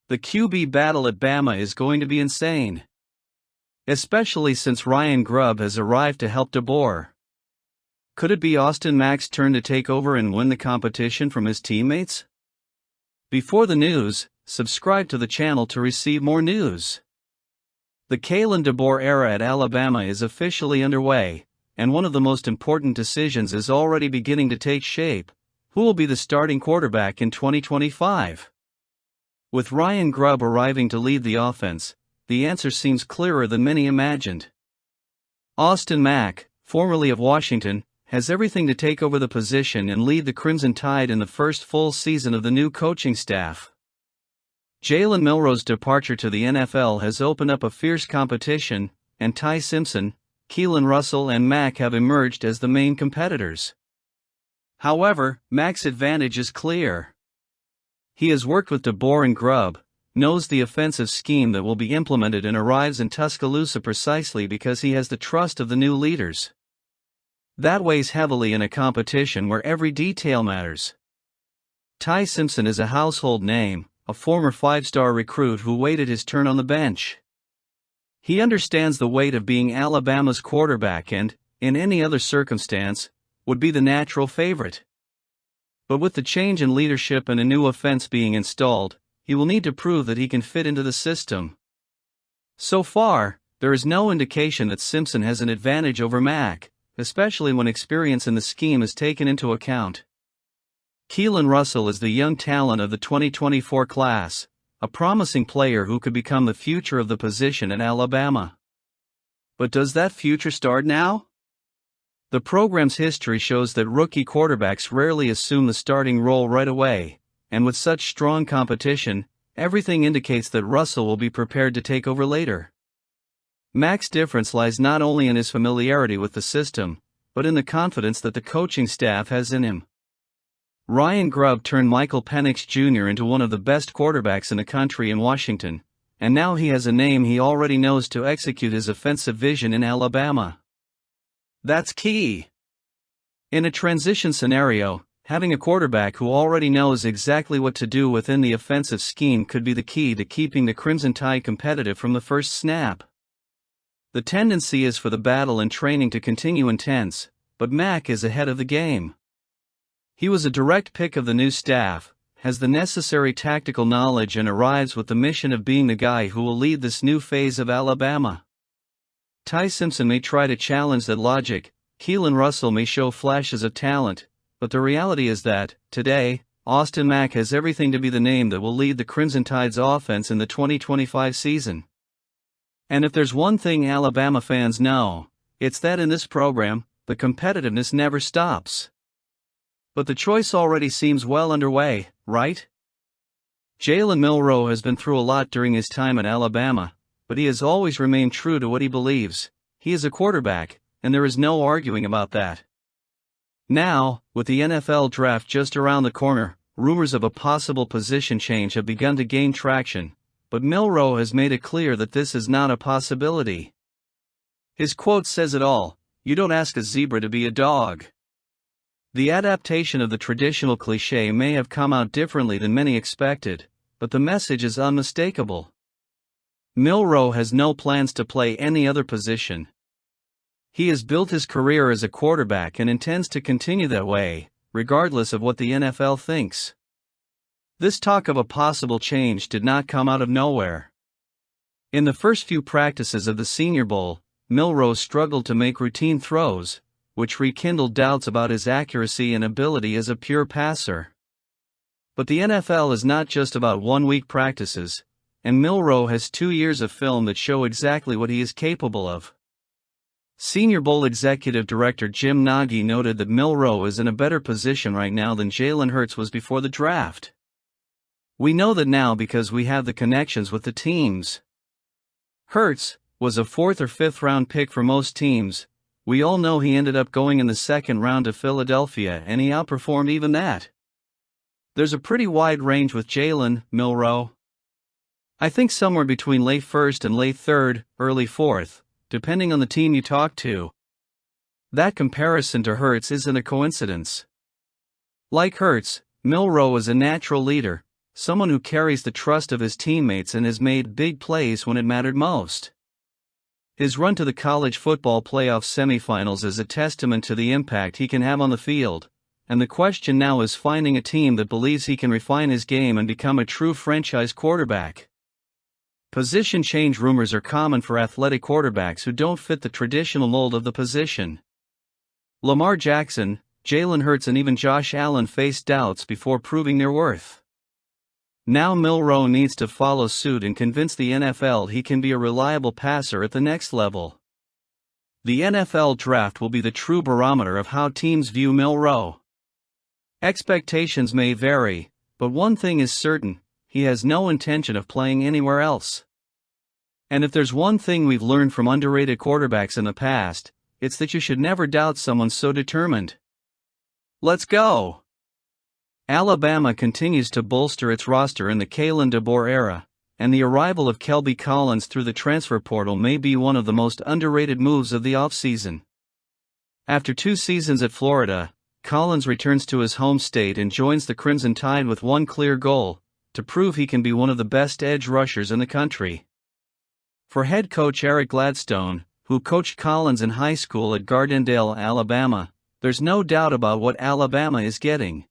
The QB battle at Bama is going to be insane. Especially since Ryan Grubb has arrived to help DeBoer. Could it be Austin Mack's turn to take over and win the competition from his teammates? Before the news, subscribe to the channel to receive more news. The Kalen DeBoer era at Alabama is officially underway, and one of the most important decisions is already beginning to take shape: who will be the starting quarterback in 2025? With Ryan Grubb arriving to lead the offense, the answer seems clearer than many imagined. Austin Mack, formerly of Washington, has everything to take over the position and lead the Crimson Tide in the first full season of the new coaching staff. Jalen Milroe's departure to the NFL has opened up a fierce competition, and Ty Simpson, Keelan Russell and Mack have emerged as the main competitors. However, Mack's advantage is clear. He has worked with DeBoer and Grubb, knows the offensive scheme that will be implemented, and arrives in Tuscaloosa precisely because he has the trust of the new leaders. That weighs heavily in a competition where every detail matters. Ty Simpson is a household name, a former five-star recruit who waited his turn on the bench. He understands the weight of being Alabama's quarterback and, in any other circumstance, would be the natural favorite. But with the change in leadership and a new offense being installed, he will need to prove that he can fit into the system. So far, there is no indication that Simpson has an advantage over Mack, especially when experience in the scheme is taken into account. Keelan Russell is the young talent of the 2024 class, a promising player who could become the future of the position at Alabama. But does that future start now? The program's history shows that rookie quarterbacks rarely assume the starting role right away, and with such strong competition, everything indicates that Russell will be prepared to take over later. Mack's difference lies not only in his familiarity with the system, but in the confidence that the coaching staff has in him. Ryan Grubb turned Michael Penix Jr. into one of the best quarterbacks in the country in Washington, and now he has a name he already knows to execute his offensive vision in Alabama. That's key. In a transition scenario, having a quarterback who already knows exactly what to do within the offensive scheme could be the key to keeping the Crimson Tide competitive from the first snap. The tendency is for the battle and training to continue intense, but Mack is ahead of the game. He was a direct pick of the new staff, has the necessary tactical knowledge, and arrives with the mission of being the guy who will lead this new phase of Alabama. Ty Simpson may try to challenge that logic, Keelan Russell may show flashes of talent, but the reality is that, today, Austin Mack has everything to be the name that will lead the Crimson Tide's offense in the 2025 season. And if there's one thing Alabama fans know, it's that in this program, the competitiveness never stops. But the choice already seems well underway, right? Jalen Milroe has been through a lot during his time at Alabama, but he has always remained true to what he believes. He is a quarterback, and there is no arguing about that. Now, with the NFL draft just around the corner, rumors of a possible position change have begun to gain traction, but Milroe has made it clear that this is not a possibility. His quote says it all: "You don't ask a zebra to be a dog." The adaptation of the traditional cliché may have come out differently than many expected, but the message is unmistakable. Milroe has no plans to play any other position. He has built his career as a quarterback and intends to continue that way, regardless of what the NFL thinks. This talk of a possible change did not come out of nowhere. In the first few practices of the Senior Bowl, Milroe struggled to make routine throws, which rekindled doubts about his accuracy and ability as a pure passer. But the NFL is not just about one-week practices, and Milroe has 2 years of film that show exactly what he is capable of. Senior Bowl Executive Director Jim Nagy noted that Milroe is in a better position right now than Jalen Hurts was before the draft. "We know that now because we have the connections with the teams. Hurts was a 4th or 5th round pick for most teams. We all know he ended up going in the 2nd round to Philadelphia, and he outperformed even that. There's a pretty wide range with Jalen, Milroe. I think somewhere between late 1st and late 3rd, early 4th, depending on the team you talk to. That comparison to Hurts isn't a coincidence. Like Hurts, Milroe is a natural leader, someone who carries the trust of his teammates and has made big plays when it mattered most. His run to the college football playoff semifinals is a testament to the impact he can have on the field, and the question now is finding a team that believes he can refine his game and become a true franchise quarterback. Position change rumors are common for athletic quarterbacks who don't fit the traditional mold of the position. Lamar Jackson, Jalen Hurts and even Josh Allen faced doubts before proving their worth. Now Milroe needs to follow suit and convince the NFL he can be a reliable passer at the next level. The NFL draft will be the true barometer of how teams view Milroe. Expectations may vary, but one thing is certain, he has no intention of playing anywhere else. And if there's one thing we've learned from underrated quarterbacks in the past, it's that you should never doubt someone so determined. Let's go! Alabama continues to bolster its roster in the Kalen DeBoer era, and the arrival of Kelby Collins through the transfer portal may be one of the most underrated moves of the offseason. After 2 seasons at Florida, Collins returns to his home state and joins the Crimson Tide with one clear goal: to prove he can be one of the best edge rushers in the country. For head coach Eric Gladstone, who coached Collins in high school at Gardendale, Alabama, there's no doubt about what Alabama is getting.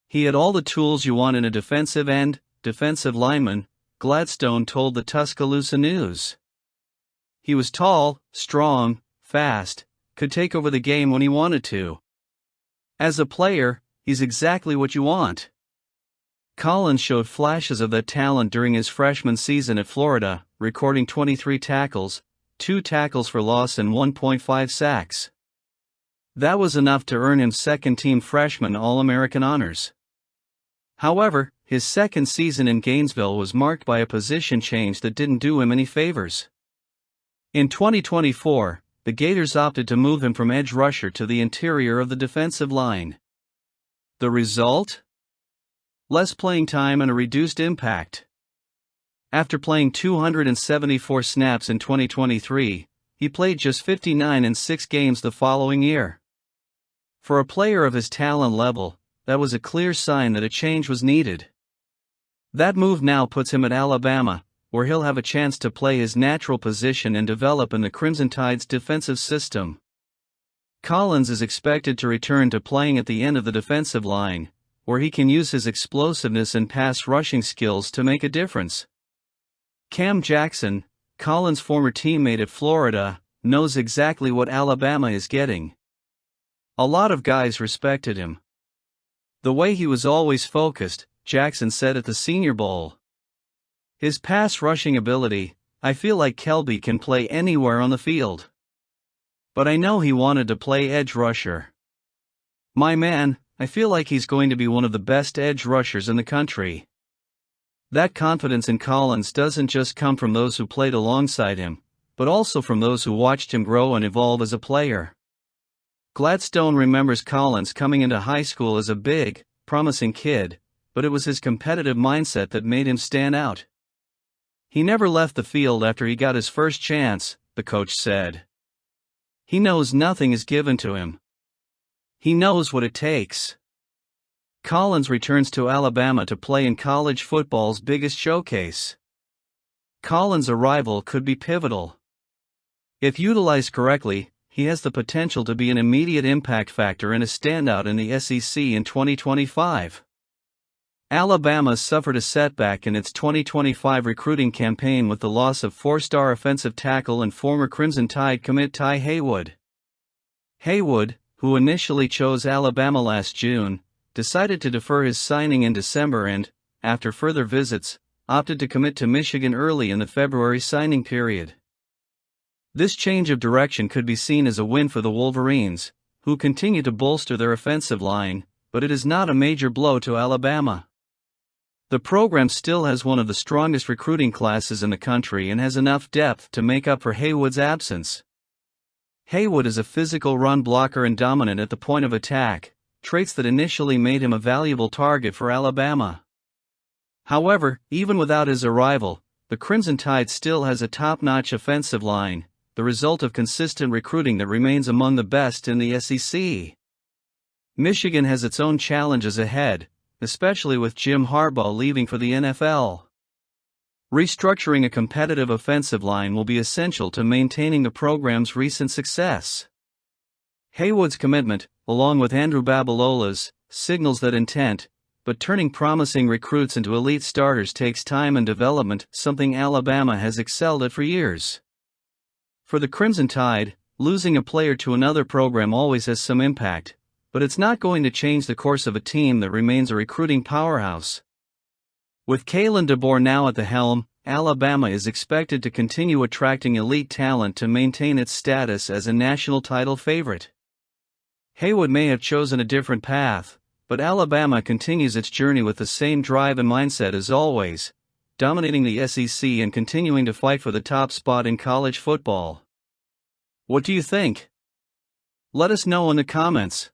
He had all the tools you want in a defensive end, defensive lineman, Gladstone told the Tuscaloosa News. He was tall, strong, fast, could take over the game when he wanted to. As a player, he's exactly what you want. Collins showed flashes of that talent during his freshman season at Florida, recording 23 tackles, 2 tackles for loss and 1.5 sacks. That was enough to earn him second-team freshman All-American honors. However, his second season in Gainesville was marked by a position change that didn't do him any favors. In 2024, the Gators opted to move him from edge rusher to the interior of the defensive line. The result? Less playing time and a reduced impact. After playing 274 snaps in 2023, he played just 59 in 6 games the following year. For a player of his talent level, that was a clear sign that a change was needed. That move now puts him at Alabama, where he'll have a chance to play his natural position and develop in the Crimson Tide's defensive system. Collins is expected to return to playing at the end of the defensive line, where he can use his explosiveness and pass rushing skills to make a difference. Cam Jackson, Collins' former teammate at Florida, knows exactly what Alabama is getting. A lot of guys respected him. The way he was always focused, Jackson said at the Senior Bowl. His pass rushing ability, I feel like Kelby can play anywhere on the field. But I know he wanted to play edge rusher. My man, I feel like he's going to be one of the best edge rushers in the country. That confidence in Collins doesn't just come from those who played alongside him, but also from those who watched him grow and evolve as a player. Gladstone remembers Collins coming into high school as a big, promising kid, but it was his competitive mindset that made him stand out. He never left the field after he got his first chance, the coach said. He knows nothing is given to him. He knows what it takes. Collins returns to Alabama to play in college football's biggest showcase. Collins' arrival could be pivotal. If utilized correctly, he has the potential to be an immediate impact factor and a standout in the SEC in 2025. Alabama suffered a setback in its 2025 recruiting campaign with the loss of 4-star offensive tackle and former Crimson Tide commit Ty Haywood. Haywood, who initially chose Alabama last June, decided to defer his signing in December and, after further visits, opted to commit to Michigan early in the February signing period. This change of direction could be seen as a win for the Wolverines, who continue to bolster their offensive line, but it is not a major blow to Alabama. The program still has one of the strongest recruiting classes in the country and has enough depth to make up for Haywood's absence. Haywood is a physical run blocker and dominant at the point of attack, traits that initially made him a valuable target for Alabama. However, even without his arrival, the Crimson Tide still has a top-notch offensive line, the result of consistent recruiting that remains among the best in the SEC. Michigan has its own challenges ahead, especially with Jim Harbaugh leaving for the NFL. Restructuring a competitive offensive line will be essential to maintaining the program's recent success. Haywood's commitment, along with Andrew Babalola's, signals that intent, but turning promising recruits into elite starters takes time and development, something Alabama has excelled at for years. For the Crimson Tide, losing a player to another program always has some impact, but it's not going to change the course of a team that remains a recruiting powerhouse. With Kalen DeBoer now at the helm, Alabama is expected to continue attracting elite talent to maintain its status as a national title favorite. Haywood may have chosen a different path, but Alabama continues its journey with the same drive and mindset as always, dominating the SEC and continuing to fight for the top spot in college football. What do you think? Let us know in the comments.